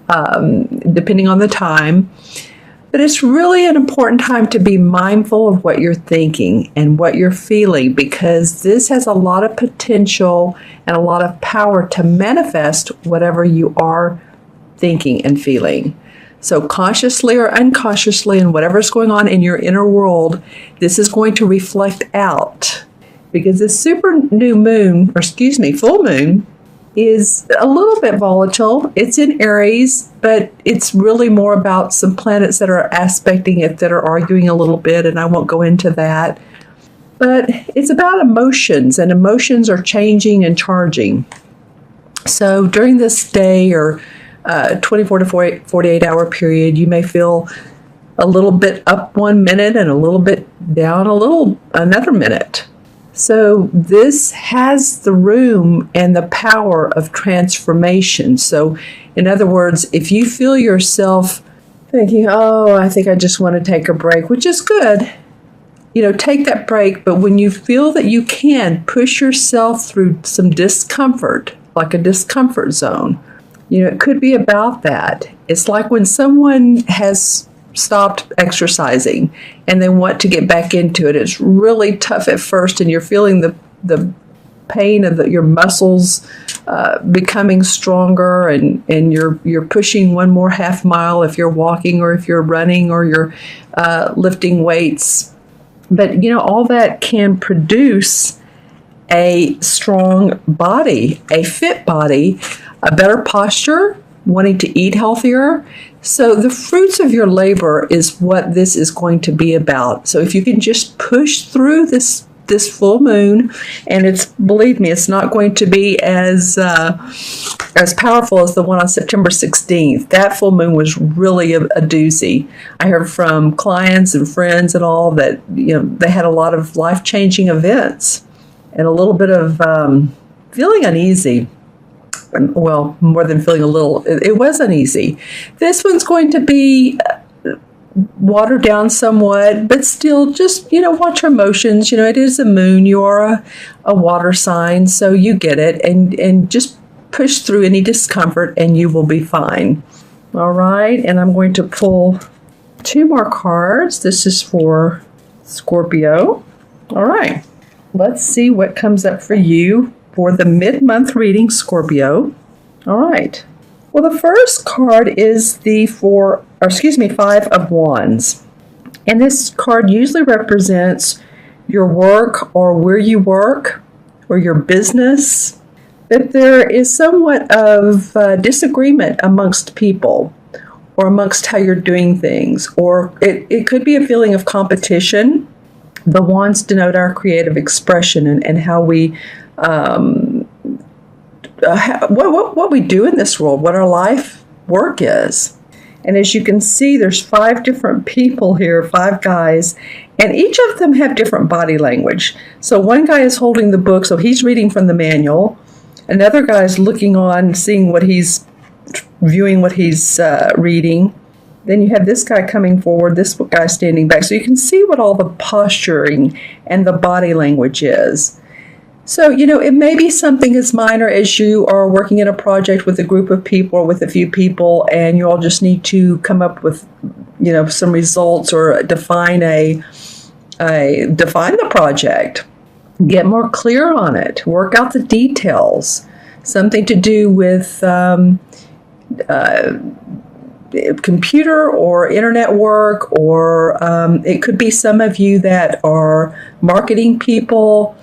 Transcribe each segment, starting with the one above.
depending on the time. But it's really an important time to be mindful of what you're thinking and what you're feeling, because this has a lot of potential and a lot of power to manifest whatever you are thinking and feeling. So consciously or unconsciously, and whatever's going on in your inner world, this is going to reflect out, because this full moon is a little bit volatile. It's in Aries, but it's really more about some planets that are aspecting it, that are arguing a little bit, and I won't go into that. But it's about emotions, and emotions are changing and charging. So during this day or 24 to 48 hour period, you may feel a little bit up 1 minute and a little bit down another minute. So this has the room and the power of transformation. So in other words, if you feel yourself thinking, oh, I think I just want to take a break, which is good, take that break. But when you feel that you can push yourself through some discomfort, like a discomfort zone, it could be about that. It's like when someone has stopped exercising and they want to get back into it. It's really tough at first, and you're feeling the pain of your muscles becoming stronger, and you're pushing one more half mile if you're walking or if you're running or you're lifting weights. But all that can produce a strong body, a fit body, a better posture, wanting to eat healthier. So the fruits of your labor is what this is going to be about. So if you can just push through this full moon, and believe me, it's not going to be as powerful as the one on September 16th. That full moon was really a doozy. I heard from clients and friends and all that they had a lot of life-changing events and a little bit of feeling uneasy. Well, more than feeling a little, it was uneasy. This one's going to be watered down somewhat, but still just, watch your emotions. It is a moon. You are a water sign, so you get it. And just push through any discomfort and you will be fine. All right, and I'm going to pull 2 more cards. This is for Scorpio. All right, let's see what comes up for you for the mid-month reading, Scorpio. All right. Well, the first card is the 5 of Wands. And this card usually represents your work or where you work or your business. But there is somewhat of disagreement amongst people or amongst how you're doing things. Or it could be a feeling of competition. The Wands denote our creative expression and how we what we do in this world, what our life work is. And as you can see, there's 5 different people here, 5 guys, and each of them have different body language. So one guy is holding the book, so he's reading from the manual. Another guy is looking on, seeing what he's viewing, what he's reading. Then you have this guy coming forward, this guy standing back. So you can see what all the posturing and the body language is. So, it may be something as minor as you are working in a project with a group of people or with a few people, and you all just need to come up with, some results or define define the project, get more clear on it, work out the details, something to do with computer or internet work, or it could be some of you that are marketing people.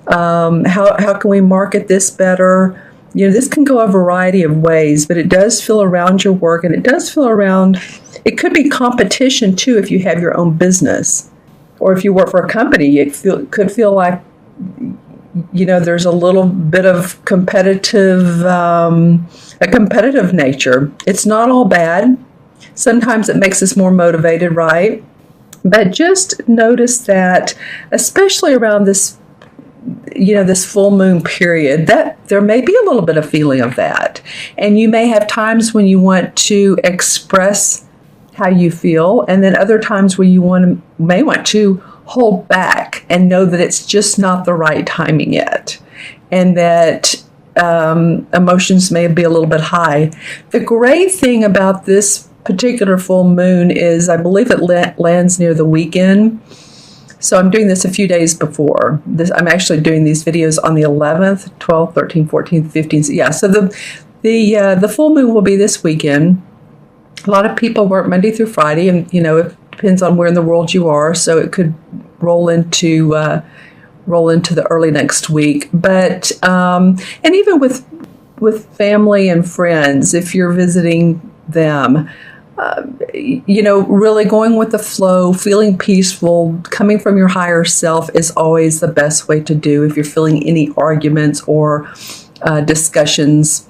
How can we market this better? This can go a variety of ways, but it does feel around your work, and it does feel around, it could be competition too if you have your own business, or if you work for a company, it could feel like, there's a little bit of a competitive nature. It's not all bad. Sometimes it makes us more motivated, right? But just notice that, especially around this full moon period, that there may be a little bit of feeling of that. And you may have times when you want to express how you feel, and then other times where you may want to hold back and know that it's just not the right timing yet. And that emotions may be a little bit high. The great thing about this particular full moon is I believe it lands near the weekend. So I'm doing this a few days before. I'm actually doing these videos on the 11th, 12th, 13th, 14th, 15th. Yeah, so the full moon will be this weekend. A lot of people work Monday through Friday, and it depends on where in the world you are. So it could roll into the early next week. But and even with family and friends, if you're visiting them, really going with the flow, feeling peaceful, coming from your higher self is always the best way to do if you're feeling any arguments or discussions,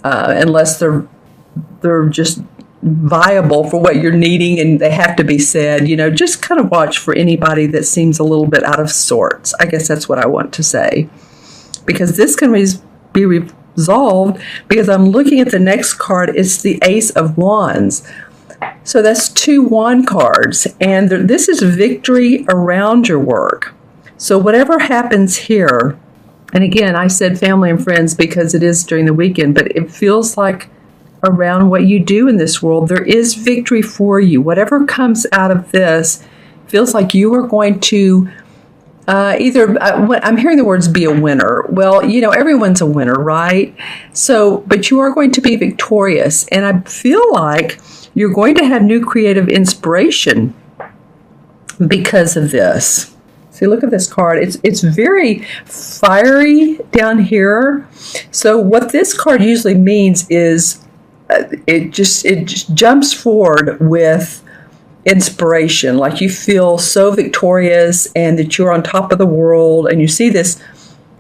unless they're just viable for what you're needing and they have to be said. Just kind of watch for anybody that seems a little bit out of sorts. I guess that's what I want to say, because this can be resolved, because I'm looking at the next card. It's the Ace of Wands. So that's 2 wand cards, and this is victory around your work. So whatever happens here, and again, I said family and friends because it is during the weekend, but it feels like around what you do in this world, there is victory for you. Whatever comes out of this feels like you are going to I'm hearing the words be a winner. Well, everyone's a winner, right? So, but you are going to be victorious. And I feel like you're going to have new creative inspiration because of this. See, look at this card. It's very fiery down here. So what this card usually means is it just jumps forward with inspiration, like you feel so victorious and that you're on top of the world. And you see this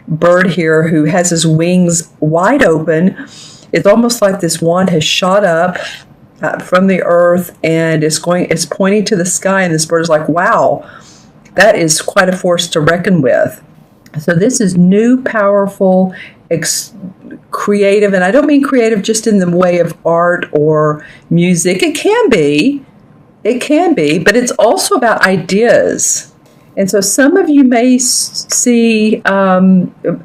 bird here who has his wings wide open. It's almost like this wand has shot up from the earth and it's pointing to the sky, and this bird is like, wow, that is quite a force to reckon with. So this is new, powerful, creative, and I don't mean creative just in the way of art or music. It can be, but it's also about ideas. And so some of you may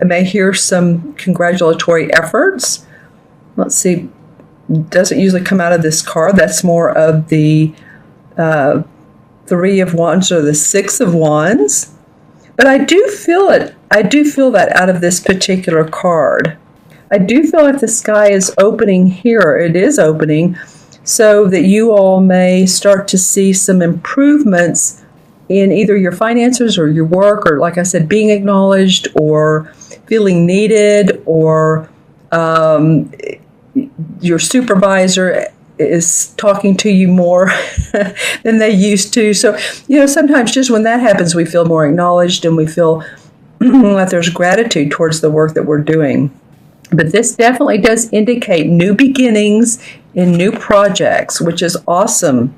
may hear some congratulatory efforts. Let's see, doesn't usually come out of this card. That's more of the 3 of Wands or the 6 of Wands. But I do feel it. I do feel that out of this particular card. I do feel like the sky is opening here. It is opening so that you all may start to see some improvements in either your finances or your work, or, like I said, being acknowledged or feeling needed, or your supervisor is talking to you more than they used to. So, sometimes just when that happens, we feel more acknowledged and we feel like there's gratitude towards the work that we're doing. But this definitely does indicate new beginnings in new projects, which is awesome.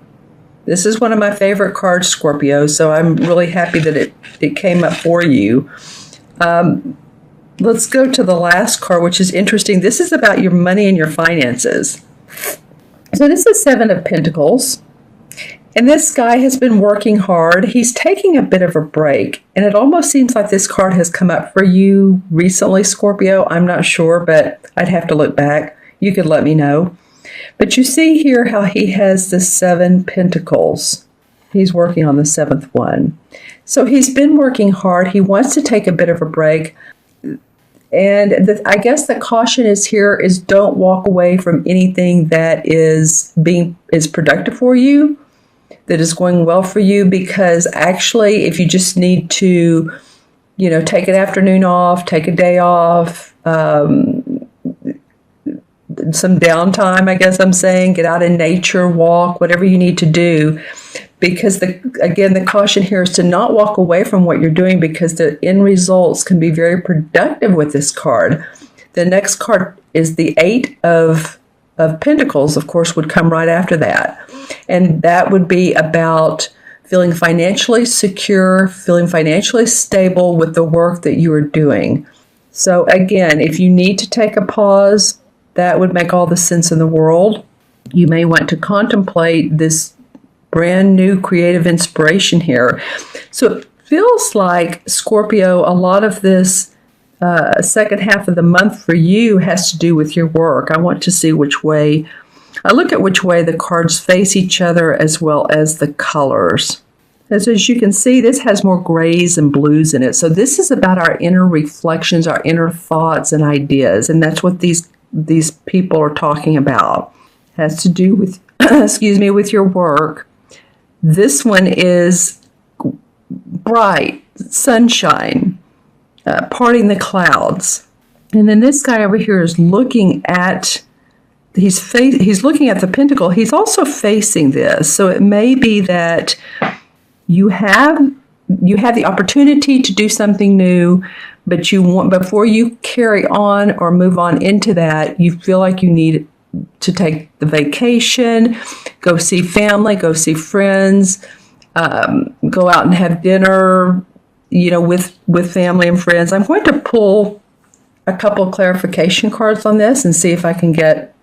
This is one of my favorite cards, Scorpio, so I'm really happy that it came up for you. Let's go to the last card, which is interesting. This is about your money and your finances. So this is 7 of Pentacles, and this guy has been working hard. He's taking a bit of a break, and it almost seems like this card has come up for you recently, Scorpio. I'm not sure, but I'd have to look back. You could let me know. But you see here how he has the 7 Pentacles. He's working on the 7th one. So he's been working hard. He wants to take a bit of a break. And I guess the caution is don't walk away from anything that is productive for you, that is going well for you, because actually if you just need to, take an afternoon off, take a day off, some downtime, I guess I'm saying, get out in nature, walk, whatever you need to do. Because the caution here is to not walk away from what you're doing, because the end results can be very productive with this card. The next card is the 8 of Pentacles, of course, would come right after that. And that would be about feeling financially secure, feeling financially stable with the work that you are doing. So again, if you need to take a pause, that would make all the sense in the world. You may want to contemplate this brand new creative inspiration here. So it feels like, Scorpio, a lot of this second half of the month for you has to do with your work. I want to see which way, I look at which way the cards face each other as well as the colors. As you can see, this has more grays and blues in it. So this is about our inner reflections, our inner thoughts and ideas. And that's what these people are talking about. It has to do with, excuse me, with your work. This one is bright, sunshine, parting the clouds. And then this guy over here is looking at, he's looking at the pentacle. He's also facing this. So it may be that you have the opportunity to do something new, but you want, before you carry on or move on into that, you feel like you need to take the vacation, go see family, go see friends, go out and have dinner, with family and friends. I'm going to pull a couple of clarification cards on this and see if I can get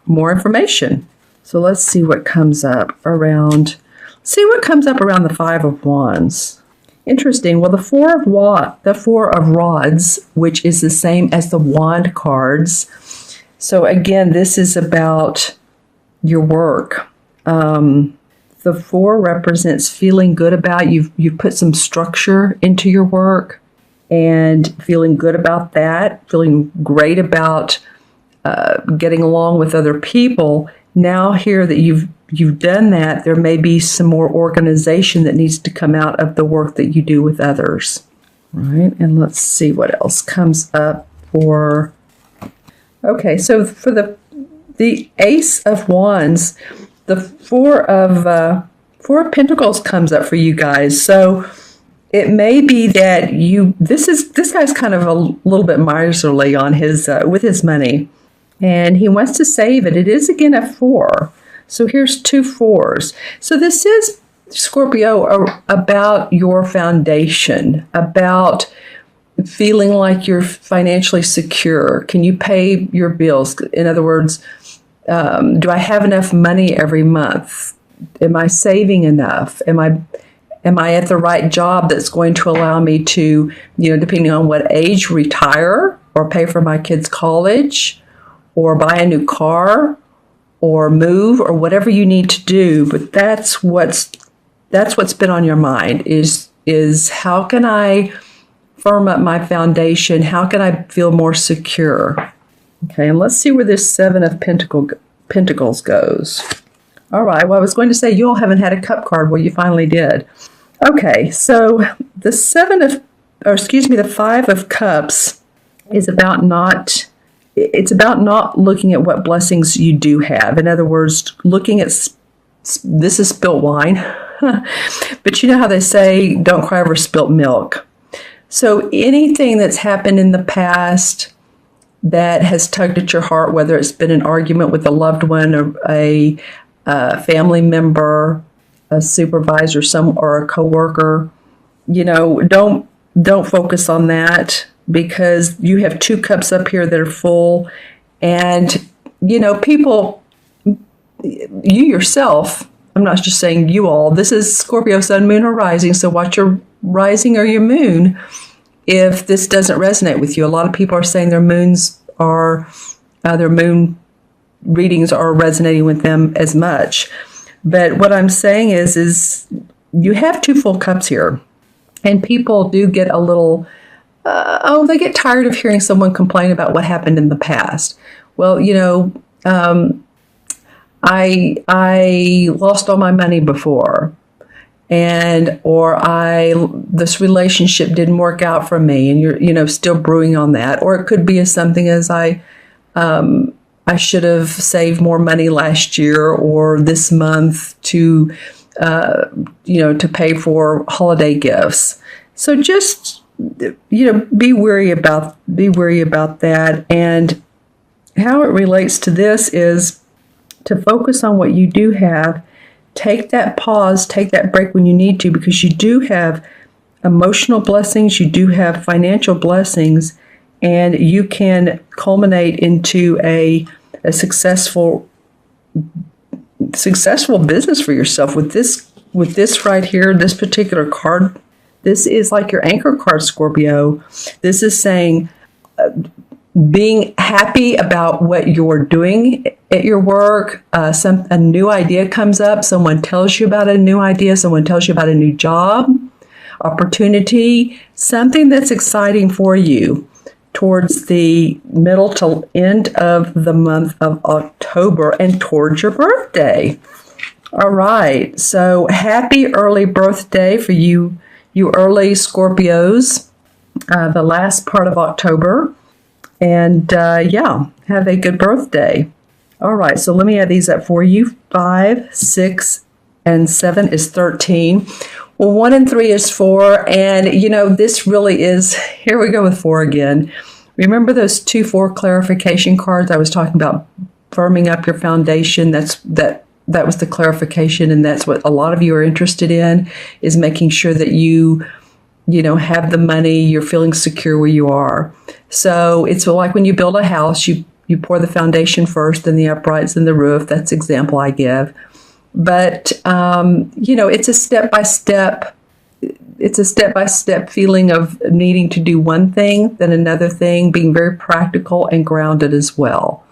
more information. So let's see what comes up around. See what comes up around the Five of Wands. Interesting. Well, the Four of Rods, which is the same as the Wand cards. So again, this is about your work. The Four represents feeling good about you've put some structure into your work and feeling good about that, feeling great about getting along with other people. Now here that you've done that, there may be some more organization that needs to come out of the work that you do with others. Right? And let's see what else comes up for. Okay, so for the Ace of Wands, the Four of Pentacles comes up for you guys. So it may be that this guy's kind of a little bit miserly on his with his money, and he wants to save it. It is again a 4. So here's 2 4s. So this is, Scorpio, about your foundation, about feeling like you're financially secure. Can you pay your bills? In other words, do I have enough money every month? Am I saving enough? Am I at the right job that's going to allow me to, depending on what age, retire or pay for my kids' college or buy a new car or move or whatever you need to do? But that's what's been on your mind is how can I firm up my foundation? How can I feel more secure? Okay, and let's see where this Seven of Pentacles goes. All right, well, I was going to say you all haven't had a cup card. Well, you finally did. Okay, so the the Five of Cups is about not looking at what blessings you do have. In other words, looking at, this is spilt wine, but you know how they say, don't cry over spilt milk. So anything that's happened in the past that has tugged at your heart, whether it's been an argument with a loved one or a family member, a supervisor, or a coworker, don't focus on that, because you have 2 cups up here that are full, and people, you yourself, I'm not just saying you all, this is Scorpio sun, moon, or rising, so watch your rising or your moon if this doesn't resonate with you. A lot of people are saying their moon readings are resonating with them as much. But what I'm saying is you have 2 full cups here, and people do get a little, they get tired of hearing someone complain about what happened in the past. Well, I lost all my money before, or this relationship didn't work out for me, and you're still brewing on that. Or it could be something as I should have saved more money last year or this month to pay for holiday gifts. So just be wary about that. And how it relates to this is to focus on what you do have. Take that pause, take that break when you need to, because you do have emotional blessings, you do have financial blessings, and you can culminate into a successful business for yourself with this right here, this particular card This is like your anchor card, Scorpio. This is saying being happy about what you're doing at your work. A new idea comes up. Someone tells you about a new idea. Someone tells you about a new job, opportunity, something that's exciting for you towards the middle to end of the month of October and towards your birthday. All right. So happy early birthday for you early Scorpios, the last part of October. And have a good birthday. All right, so let me add these up for you. 5, 6, and 7 is 13. Well, 1 and 3 is 4. And, this really is, here we go with 4 again. Remember those 2-4 clarification cards I was talking about, firming up your foundation? That was the clarification, and that's what a lot of you are interested in, is making sure that you have the money, you're feeling secure where you are. So it's like when you build a house, you pour the foundation first, then the uprights and the roof. That's the example I give. But, it's a step-by-step. It's a step-by-step feeling of needing to do one thing, then another thing, being very practical and grounded as well.